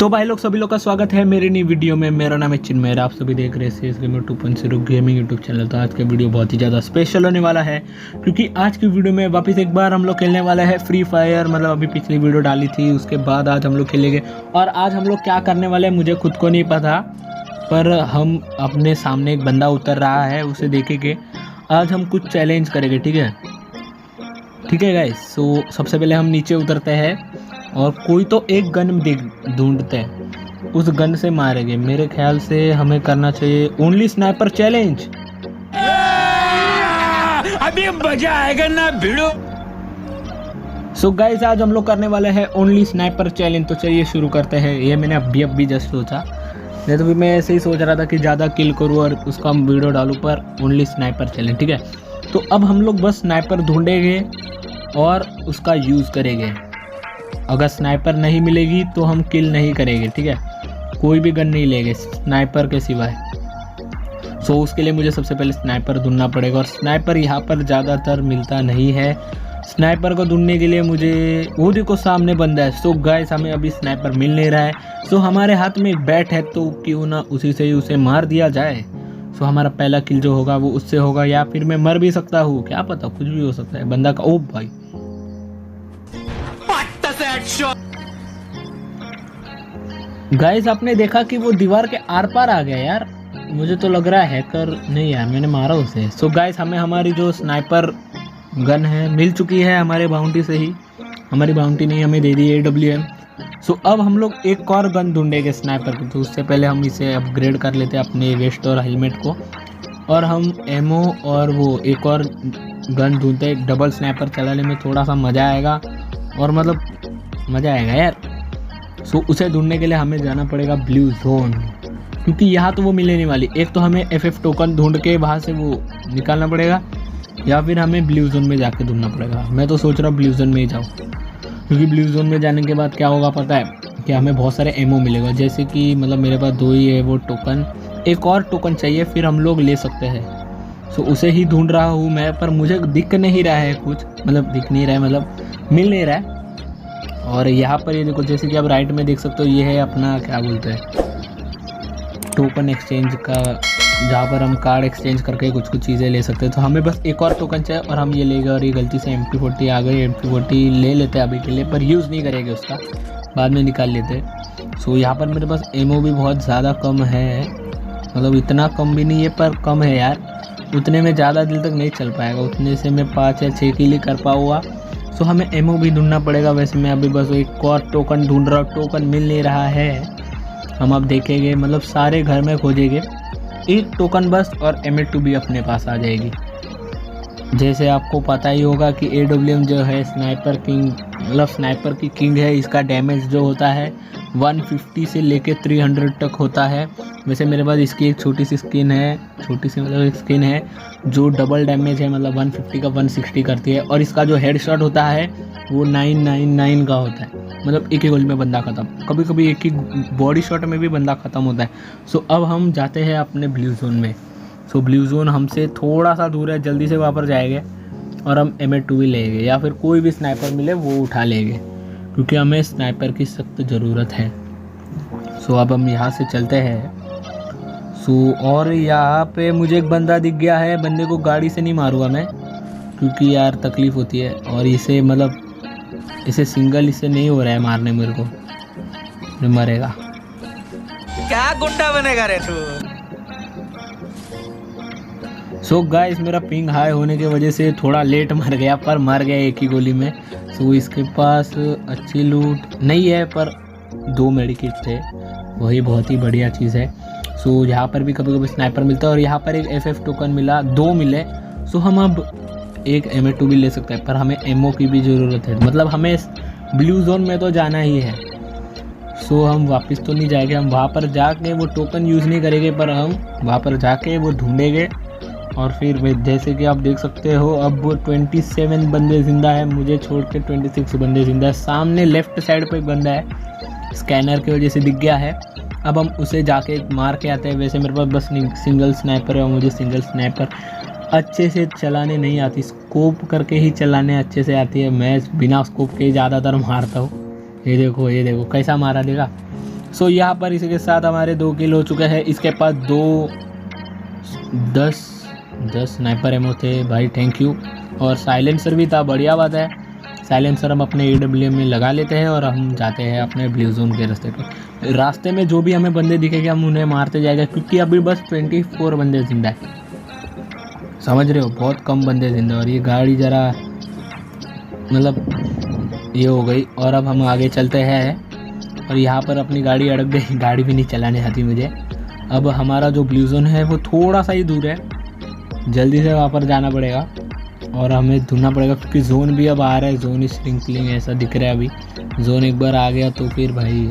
तो भाई लोग सभी लोग का स्वागत है मेरी नई वीडियो में। मेरा नाम है चिन्मय, आप सभी देख रहे हैं CS gamer 2.0 gaming YouTube channel. तो आज का वीडियो बहुत ही ज़्यादा स्पेशल होने वाला है क्योंकि आज की वीडियो में वापस एक बार हम लोग खेलने वाला है फ्री फायर। मतलब अभी पिछली वीडियो डाली थी, उसके बाद आज हम लोग खेलेंगे। और आज हम लोग क्या करने वाले हैं मुझे खुद को नहीं पता, पर हम अपने सामने एक बंदा उतर रहा है, उसे देखेंगे। आज हम कुछ चैलेंज करेंगे, ठीक है गाइस। सो सबसे पहले हम नीचे उतरते हैं और कोई तो एक गन ढूंढते हैं, उस गन से मारेंगे। मेरे ख्याल से हमें करना चाहिए ओनली स्नाइपर चैलेंज। अभी मजा आएगा ना भिड़ो। सो गाइस आज हम लोग करने वाले हैं ओनली स्नाइपर चैलेंज। तो चलिए शुरू करते हैं। ये मैंने अभी जस्ट सोचा, नहीं तो भी मैं ऐसे ही सोच रहा था कि ज़्यादा किल करूँ और उसका वीडियो डालूँ, पर ओनली स्नाइपर चैलेंज, ठीक है। तो अब हम लोग बस स्नाइपर ढूंढेंगे और उसका यूज़ करेंगे। अगर स्नाइपर नहीं मिलेगी तो हम किल नहीं करेंगे, ठीक है। कोई भी गन नहीं लेंगे स्नाइपर के सिवाय। सो उसके लिए मुझे सबसे पहले स्नाइपर ढूंढना पड़ेगा और स्नाइपर यहाँ पर ज़्यादातर मिलता नहीं है। स्नाइपर को ढूंढने के लिए मुझे वो देखो सामने बंदा है। सो गाइस हमें अभी स्नाइपर मिल नहीं रहा है। सो हमारे हाथ में एक बैट है, तो क्यों ना उसी से ही उसे मार दिया जाए। सो हमारा पहला किल जो होगा वो उससे होगा, या फिर मैं मर भी सकता हूँ, क्या पता, कुछ भी हो सकता है। बंदा का ओ भाई गाइस आपने देखा कि वो दीवार के आर पार आ गया यार। मुझे तो लग रहा है हैकर नहीं यार, मैंने मारा उसे। सो गाइस हमें हमारी जो स्नाइपर गन है मिल चुकी है हमारे बाउंटी से ही। हमारी बाउंटी नहीं हमें दे दी AWM। सो अब हम लोग एक और गन ढूंढेंगे स्नाइपर की। तो उससे पहले हम इसे अपग्रेड कर लेते हैं अपने वेस्ट और हेलमेट को, और हम एमओ और वो एक और गन ढूंढते हैं। डबल स्नाइपर चलाने में थोड़ा सा मज़ा आएगा, और मतलब मज़ा आएगा यार। सो उसे ढूंढने के लिए हमें जाना पड़ेगा ब्लू जोन, क्योंकि यहाँ तो वो मिलने नहीं वाली। एक तो हमें FF टोकन ढूंढ के वहाँ से वो निकालना पड़ेगा, या फिर हमें ब्लू जोन में जाके ढूंढना पड़ेगा। मैं तो सोच रहा हूँ ब्लू जोन में ही जाऊँ, क्योंकि ब्लू जोन में जाने के बाद क्या होगा पता है कि हमें बहुत सारे एमओ मिलेगा। जैसे कि मतलब मेरे पास 2 ही है वो टोकन, एक और टोकन चाहिए फिर हम लोग ले सकते हैं। सो उसे ही ढूंढ रहा हूँ मैं, पर मुझे दिख नहीं रहा है कुछ, मतलब दिख नहीं रहा है, मतलब मिल नहीं रहा है। और यहाँ पर ये देखो, जैसे कि आप राइट में देख सकते हो, ये है अपना क्या बोलते हैं टोकन एक्सचेंज का, जहाँ पर हम कार्ड एक्सचेंज करके कुछ चीज़ें ले सकते हैं। तो हमें बस एक और टोकन चाहिए और हम ये लेंगे। और ये गलती से MP40 आ गई, MP40 ले लेते हैं अभी के लिए, पर यूज़ नहीं करेंगे उसका, बाद में निकाल लेते हैं। सो यहाँ पर मेरे पास एमओ भी बहुत ज़्यादा कम है, मतलब इतना कम भी नहीं है पर कम है यार। उतने में ज़्यादा दिल तक नहीं चल पाएगा, उतने से मैं 5 या 6 किल कर पाऊँगा। सो हमें एमओ भी ढूंढना पड़ेगा। वैसे मैं अभी बस एक और टोकन ढूंढ रहा हूँ, टोकन मिल नहीं रहा है। हम अब देखेंगे, मतलब सारे घर में खोजेंगे, एक टोकन बस और M2 भी अपने पास आ जाएगी। जैसे आपको पता ही होगा कि AWM जो है स्नाइपर किंग, मतलब स्नाइपर की किंग है। इसका डैमेज जो होता है 150 से लेके 300 तक होता है। वैसे मेरे पास इसकी एक छोटी सी स्किन है, छोटी सी मतलब एक स्किन है जो डबल डैमेज है, मतलब 150 का 160 करती है। और इसका जो हेड शॉट होता है वो 999 का होता है, मतलब एक ही गोली में बंदा ख़त्म। कभी कभी एक ही बॉडी शॉट में भी बंदा ख़त्म होता है। सो अब हम जाते हैं अपने ब्लू जोन में। सो ब्लू जोन हमसे थोड़ा सा दूर है, जल्दी से वहाँ पर जाएंगे और हम M2 भी लेंगे, या फिर कोई भी स्नाइपर मिले वो उठा लेंगे, क्योंकि हमें स्नाइपर की सख्त ज़रूरत है। सो अब हम यहाँ से चलते हैं। सो और यहाँ पे मुझे एक बंदा दिख गया है। बंदे को गाड़ी से नहीं मारूंगा मैं, क्योंकि यार तकलीफ़ होती है, और इसे मतलब इसे सिंगल इससे नहीं हो रहा है मारने मेरे को, मैं मरेगा। क्या गुंडा बनेगा रे तू। सो गाइस मेरा पिंग हाई होने की वजह से थोड़ा लेट मर गया, पर मर गया एक ही गोली में। सो इसके पास अच्छी लूट नहीं है, पर 2 मेडिकेट थे, वही बहुत ही बढ़िया चीज़ है। सो यहाँ पर भी कभी कभी स्नाइपर मिलता है, और यहाँ पर एक FF टोकन मिला, 2 मिले। सो हम अब एक M2 भी ले सकते हैं, पर हमें एमओ की भी ज़रूरत है, मतलब हमें ब्लू जोन में तो जाना ही है। सो हम वापस तो नहीं जाएंगे, हम वहाँ पर जाके वो टोकन यूज़ नहीं करेंगे, पर हम वहाँ पर जाके वो ढूंढेंगे। और फिर जैसे कि आप देख सकते हो अब वो 27 बंदे ज़िंदा है, मुझे छोड़ के 26 बंदे ज़िंदा है। सामने लेफ़्ट साइड पे एक बंदा है, स्कैनर की वजह से दिख गया है। अब हम उसे जाके मार के आते हैं। वैसे मेरे पास बस सिंगल स्नाइपर है, और मुझे सिंगल स्नाइपर अच्छे से चलाने नहीं आती, स्कोप करके ही चलाने अच्छे से आती है। मैं बिना स्कोप के ज़्यादातर मारता हूँ। ये देखो कैसा मारा, देखा। सो यहाँ पर इसी के साथ हमारे 2 किल हो चुके हैं। इसके पास 10 स्नाइपर एमो थे भाई, थैंक यू। और साइलेंसर भी था, बढ़िया बात है। साइलेंसर हम अपने AWM में लगा लेते हैं और हम जाते हैं अपने ब्लू जोन के रास्ते पे। रास्ते में जो भी हमें बंदे दिखेंगे हम उन्हें मारते जाएगा, क्योंकि अभी बस 24 बंदे जिंदा है, समझ रहे हो, बहुत कम बंदे जिंदा। और ये गाड़ी ज़रा मतलब ये हो गई। और अब हम आगे चलते हैं और यहाँ पर अपनी गाड़ी अड़क गई, गाड़ी भी नहीं चलाने आती मुझे। अब हमारा जो ब्लू जोन है वो थोड़ा सा ही दूर है, जल्दी से वहाँ पर जाना पड़ेगा और हमें ढूंढना पड़ेगा, क्योंकि जोन भी अब आ रहा है। जोन स्प्रिंकलिंग ऐसा दिख रहा है अभी। जोन एक बार आ गया तो फिर भाई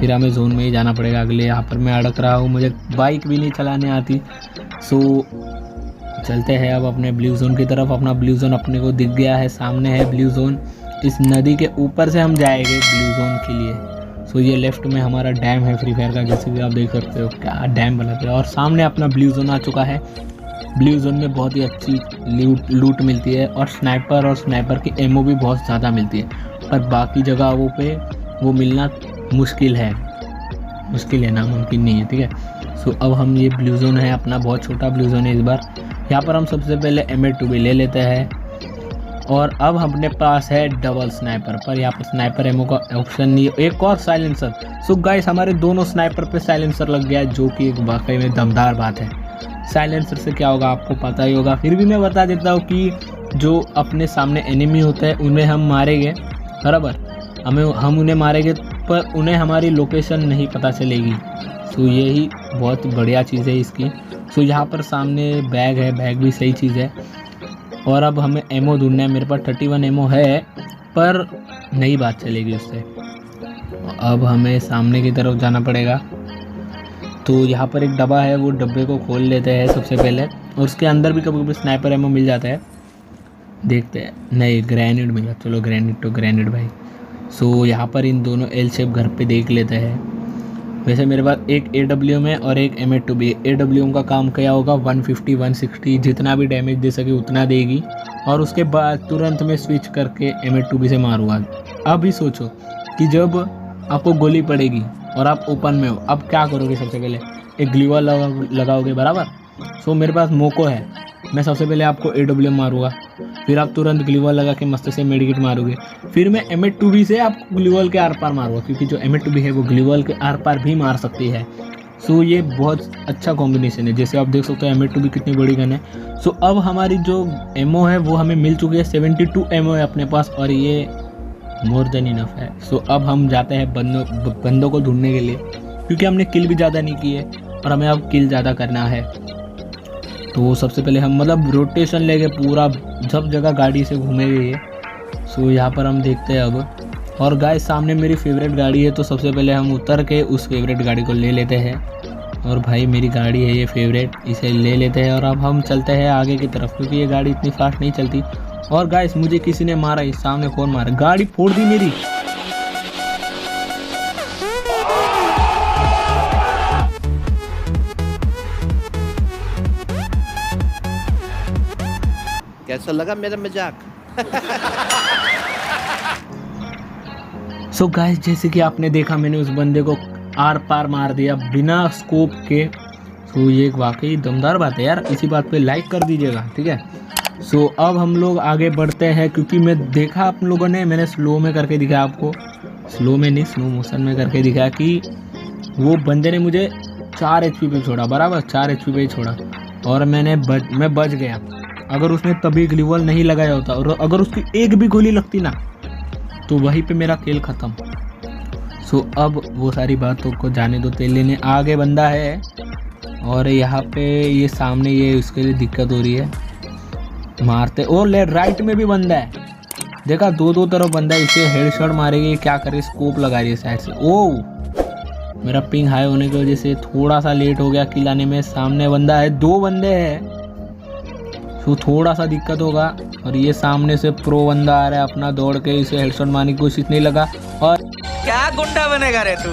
फिर हमें जोन में ही जाना पड़ेगा अगले। यहाँ पर मैं अड़क रहा हूँ, मुझे बाइक भी नहीं चलाने आती। सो चलते हैं अब अपने ब्लू जोन की तरफ। अपना ब्लू जोन अपने को दिख गया है, सामने है ब्लू जोन। इस नदी के ऊपर से हम जाएंगे ब्लू जोन के लिए। सो ये लेफ्ट में हमारा डैम है फ्री फायर का, जैसे कि आप देख सकते हो क्या डैम बना है। और सामने अपना ब्लू जोन आ चुका है। ब्लू जोन में बहुत ही अच्छी लूट मिलती है और स्नाइपर की एमओ भी बहुत ज़्यादा मिलती है, पर बाकी जगहों पे वो मिलना मुश्किल है, नामुमकिन नहीं है, ठीक है। सो अब हम ये ब्लू जोन है अपना, बहुत छोटा ब्लू जोन है इस बार। यहाँ पर हम सबसे पहले M8 ले लेते हैं और अब अपने पास है डबल स्नाइपर, पर यहाँ पर स्नाइपर एमओ का ऑप्शन नहीं है। एक और साइलेंसर। सो गाइस हमारे दोनों स्नाइपर पे साइलेंसर लग गया है, जो कि एक वाकई में दमदार बात है। साइलेंसर से क्या होगा आपको पता ही होगा, फिर भी मैं बता देता हूँ कि जो अपने सामने एनिमी होता है उन्हें हम मारेंगे, बराबर, हम उन्हें मारेंगे, पर उन्हें हमारी लोकेशन नहीं पता चलेगी। सो यही बहुत बढ़िया चीज़ है इसकी। सो यहाँ पर सामने बैग है, बैग भी सही चीज़ है। और अब हमें एमओ ढूंढना है, मेरे पास 31 एमओ है, पर नई बात चलेगी उससे। अब हमें सामने की तरफ जाना पड़ेगा। तो यहाँ पर एक डब्बा है, वो डब्बे को खोल लेते हैं सबसे पहले, और उसके अंदर भी कभी कभी स्नाइपर एमओ मिल जाता है, देखते हैं। नहीं, ग्रेनेड मिला, चलो ग्रेनेड भाई। सो यहाँ पर इन दोनों एल शेप घर पे देख लेते हैं। वैसे मेरे पास एक AWM है और एक M8 भी। AWM का काम क्या होगा, 150 160 जितना भी डैमेज दे सके उतना देगी, और उसके बाद तुरंत में स्विच करके M8 से मारूंगा। अभी सोचो कि जब आपको गोली पड़ेगी और आप ओपन में हो, अब क्या करोगे? सबसे पहले एक ग्लूवाल लगाओगे, बराबर। सो मेरे पास मोको है, मैं सबसे पहले आपको AWM मारूंगा, फिर आप तुरंत ग्लूवाल लगा के मस्त से मेडिकेट मारोगे, फिर मैं M8 से आपको ग्लूवाल के आर पार मारूंगा, क्योंकि जो M8 है वो ग्लूवाल के आर पार भी मार सकती है। सो ये बहुत अच्छा कॉम्बिनेशन है, जैसे आप देख सकते हो M8 कितनी बड़ी गन है। सो अब हमारी जो एमओ है वो हमें मिल चुकी है, 72 एमओ है अपने पास, और ये मोर देन इनफ है। सो अब हम जाते हैं बंदों को ढूंढने के लिए, क्योंकि हमने किल भी ज़्यादा नहीं की है और हमें अब किल ज़्यादा करना है। तो सबसे पहले हम मतलब रोटेशन लेके पूरा सब जगह गाड़ी से घूमेंगे ये। सो यहाँ पर हम देखते हैं अब। और गाइस सामने मेरी फेवरेट गाड़ी है, तो सबसे पहले हम उतर के उस फेवरेट गाड़ी को ले लेते हैं। और भाई मेरी गाड़ी है ये फेवरेट, इसे ले लेते हैं और अब हम चलते हैं आगे की तरफ, क्योंकि ये गाड़ी इतनी फास्ट नहीं चलती। और गाइस मुझे किसी ने मारा, इस सामने कौन मारा, गाड़ी फोड़ दी मेरी। कैसा लगा मेरा मजाक? सो गाइस जैसे कि आपने देखा, मैंने उस बंदे को आर पार मार दिया बिना स्कोप के। सो ये एक वाकई दमदार बात है यार, इसी बात पे लाइक कर दीजिएगा, ठीक है। सो अब हम लोग आगे बढ़ते हैं, क्योंकि मैं देखा आप लोगों ने, मैंने स्लो में करके दिखाया आपको, स्लो में नहीं स्लो मोशन में करके दिखाया कि वो बंदे ने मुझे 4 HP पे छोड़ा, बराबर 4 HP पे ही छोड़ा, और मैं बच गया। अगर उसने तभी ग्लूवाल नहीं लगाया होता और अगर उसकी एक भी गोली लगती ना, तो वहीं पे मेरा खेल ख़त्म। सो अब वो सारी बातों को जाने दो, तेल लेने आगे बंदा है, और यहाँ पे ये सामने ये उसके लिए दिक्कत हो रही है, मारते। और राइट में भी बंदा है, देखा, दो तरफ बंदा है, इसे हेडशॉट मारेगी, क्या करे, स्कोप लगा रही है साइड से। ओ मेरा पिंग हाई होने की वजह से थोड़ा सा लेट हो गया किल आने में। सामने बंदा है, 2 बंदे हैं, तो थोड़ा सा दिक्कत होगा। और ये सामने से प्रो बंदा आ रहा है अपना, दौड़ के इसे हेडशॉट मारने की कोशिश नहीं लगा। और क्या गुंडा बनेगा रे तू।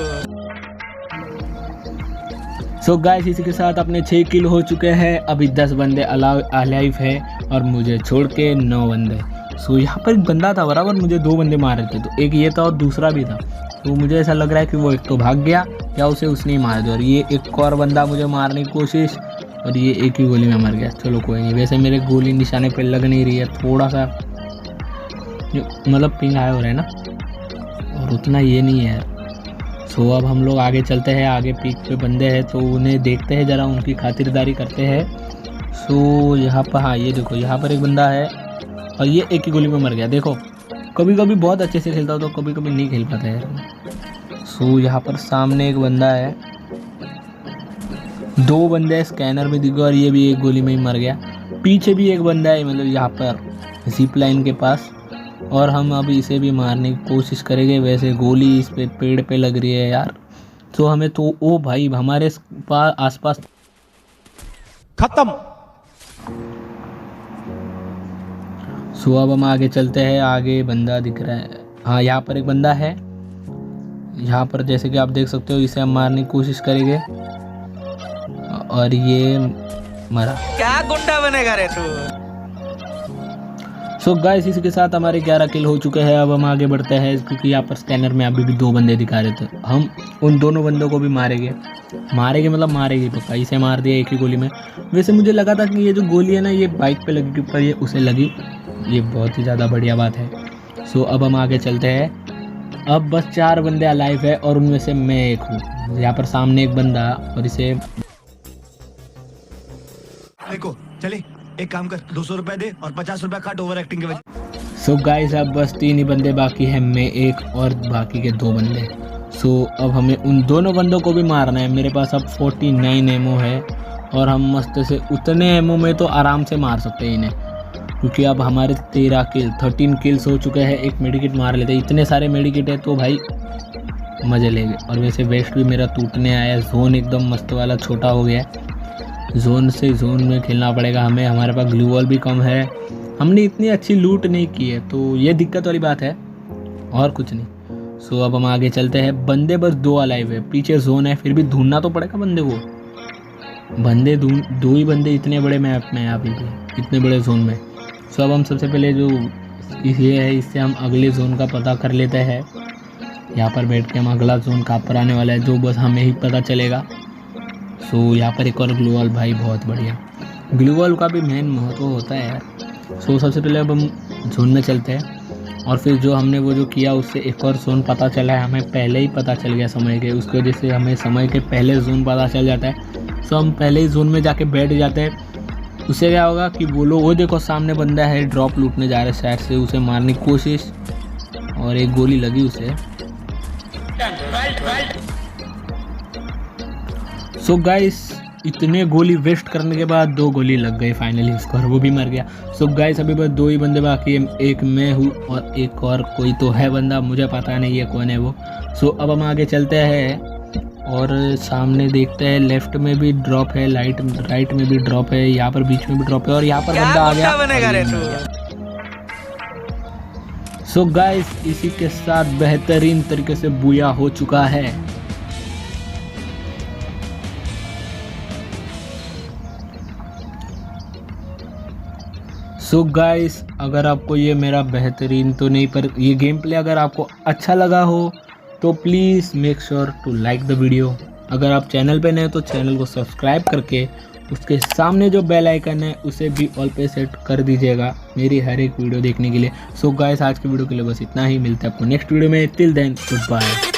सो गाइस इसी के साथ अपने 6 किल हो चुके हैं, अभी 10 बंदे अलाइव है और मुझे छोड़ के 9 बंदे। सो यहाँ पर एक बंदा था, बराबर मुझे 2 बंदे मार रहे थे, तो एक ये था और दूसरा भी था। तो मुझे ऐसा लग रहा है कि वो एक तो भाग गया या उसे उसने ही मार दिया, और ये एक और बंदा मुझे मारने की कोशिश, और ये एक ही गोली में मर गया। चलो कोई नहीं, वैसे मेरे गोली निशाने पे लग नहीं रही है, थोड़ा सा मतलब पिंग हाई हो रहा है ना, और उतना ये नहीं है। सो अब हम लोग आगे चलते हैं, आगे पीक पे बंदे हैं तो उन्हें देखते हैं, ज़रा उनकी खातिरदारी करते हैं। सो यहाँ पर, हाँ ये देखो यहाँ पर एक बंदा है और ये एक ही गोली में मर गया। देखो कभी कभी बहुत अच्छे से खेलता हो तो कभी कभी नहीं खेल पाता है। सो यहाँ पर सामने एक बंदा है, 2 बंदे स्कैनर में दिख गए और ये भी एक गोली में ही मर गया। पीछे भी एक बंदा है, मतलब यहाँ पर जिप लाइन के पास, और हम अब इसे भी मारने की कोशिश करेंगे। वैसे गोली इस पे पेड़ पे लग रही है यार, तो हमें तो ओ भाई हमारे आसपास खत्म। सो अब हम आगे चलते हैं, आगे बंदा दिख रहा है, हाँ यहाँ पर एक बंदा है यहाँ पर, जैसे कि आप देख सकते हो। इसे हम मारने की कोशिश करेंगे और ये मरा। क्या गुंडा बनेगा रे तू। सो गाइस इसी के साथ हमारे 11 किल हो चुके हैं। अब हम आगे बढ़ते हैं, क्योंकि यहाँ पर स्कैनर में अभी भी 2 बंदे दिखा रहे थे। हम उन दोनों बंदों को भी मारेंगे मतलब मारेंगे पक्का। इसे मार दिया एक ही गोली में। वैसे मुझे लगा था कि ये जो गोली है ना ये बाइक पे लगी, पर ये उसे लगी, ये बहुत ही ज़्यादा बढ़िया बात है। सो अब हम आगे चलते हैं। अब बस 4 बंदे अलाइव है और उनमें से मैं एक हूँ। यहाँ पर सामने एक बंदा, और इसे देखो चले एक काम कर, 200 रुपए दे और 50 रुपए काट ओवर एक्टिंग के वजह। सो गाइस अब बस 3 ही बंदे बाकी हैं, मैं एक और बाकी के 2 बंदे। सो अब हमें उन दोनों बंदों को भी मारना है। मेरे पास अब 49 एमओ है और हम मस्त से उतने एमओ में तो आराम से मार सकते हैं इन्हें, क्योंकि अब हमारे 13 किल्स हो चुके हैं। एक मेडिकेट मार लेते हैं, इतने सारे मेडिकेट है तो भाई मज़े लेंगे। और वैसे वेस्ट भी मेरा टूटने आया, जोन एकदम मस्त वाला छोटा हो गया। जोन से जोन में खेलना पड़ेगा हमें। हमारे पास ग्लू वॉल भी कम है, हमने इतनी अच्छी लूट नहीं की है, तो ये दिक्कत वाली बात है और कुछ नहीं। सो अब हम आगे चलते हैं। बंदे बस 2 अलाइव है, पीछे जोन है, फिर भी ढूंढना तो पड़ेगा बंदे को। बंदे 2 ही बंदे इतने बड़े मैप में, अभी भी इतने बड़े जोन में। सो अब हम सबसे पहले जो ये है इससे हम अगले जोन का पता कर लेते हैं। यहाँ पर बैठ के हम अगला जोन कहाँ पर आने वाला है जो बस हमें ही पता चलेगा। सो यहाँ पर एक और ग्लू वॉल, भाई बहुत बढ़िया। ग्लू वॉल का भी मेन महत्व होता है यार। सो सबसे पहले अब हम जोन में चलते हैं, और फिर जो हमने वो जो किया उससे एक और जोन पता चला है। हमें पहले ही पता चल गया समय के, उसकी वजह से हमें समय के पहले जोन पता चल जाता है। सो हम पहले ही जोन में जाके बैठ जाते हैं। उससे क्या होगा कि वो लोग, वो देखो सामने बंदा है ड्रॉप लूटने जा रहे साइड से, उसे मारने की कोशिश, और एक गोली लगी उसे। सो गाइस इतने गोली वेस्ट करने के बाद 2 गोली लग गई फाइनली उसको, और वो भी मर गया। सो गाइस अभी बस 2 ही बंदे बाकी है, एक मैं हूँ और एक और कोई तो है बंदा, मुझे पता नहीं है कौन है वो। सो अब हम आगे चलते हैं और सामने देखते हैं, लेफ्ट में भी ड्रॉप है, राइट में भी ड्रॉप है, यहाँ पर बीच में भी ड्रॉप है, और यहाँ पर बंदा आ गया। सो गाइस इसी के साथ बेहतरीन तरीके से बूया हो चुका है। सो गाइस अगर आपको ये मेरा बेहतरीन तो नहीं पर ये गेम प्ले अगर आपको अच्छा लगा हो तो please make sure to like the video. अगर आप चैनल पे नए तो चैनल को सब्सक्राइब करके उसके सामने जो बेल आइकन है उसे भी ऑल पे सेट कर दीजिएगा मेरी हर एक वीडियो देखने के लिए। सो गाइस आज की वीडियो के लिए बस इतना ही, मिलते हैं आपको नेक्स्ट वीडियो में। Till then good bye.